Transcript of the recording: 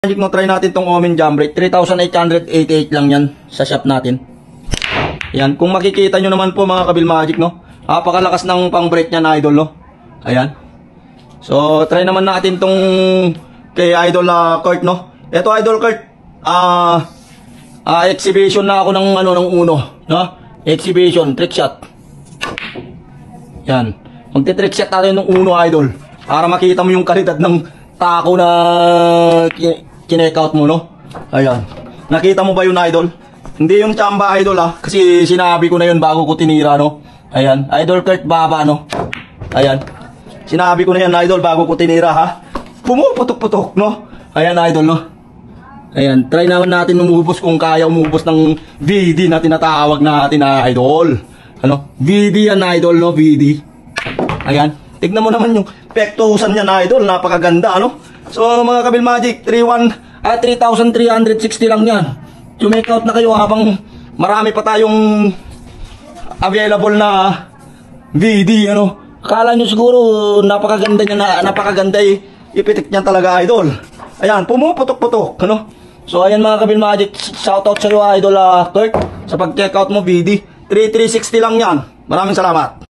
Magic mo, try natin tong Omen Jam Brake. 3,888 lang yan sa shop natin. Ayan, kung makikita nyo naman po mga Kabil Magic, no? Napakalakas ng pang brake niya na idol, no? Ayan. So, try naman natin tong kay Idol Kurt, no? Ito Idol Kurt, exhibition na ako ng ng uno, no? Exhibition, trick shot. Yan. Magti-trick shot tayo ng uno, Idol. Para makita mo yung kalidad ng tako na kineckout mo, no? Ayan. Nakita mo ba yun, Idol? Hindi yung chamba, Idol, kasi sinabi ko na yun bago ko tinira, no? Ayan. Idol Kurt Baba, no? Ayan. Sinabi ko na yan, Idol, bago ko tinira, ha? Pumuputok-putok, no? Ayan, Idol, no? Ayan. Try naman natin umubos kung kaya umubos ng VD na tinatawag natin, Idol. Ano? VD yan, Idol, no? VD. Ayan. Tignan mo naman yung pektusan niya, Idol. Napakaganda, ano? So, mga Kabil Magic, 3,360 lang yan. Make out na kayo habang marami pa tayong available na VD, ano? Akala nyo siguro napakaganda niya, napakaganda ipitik niya talaga, Idol. Ayan, pumuputok-putok, ano? So, ayan mga Kabil Magic, shoutout sa iyo, Idol Kurt, sa pag-check out mo, VD. 3,360 lang yan. Maraming salamat.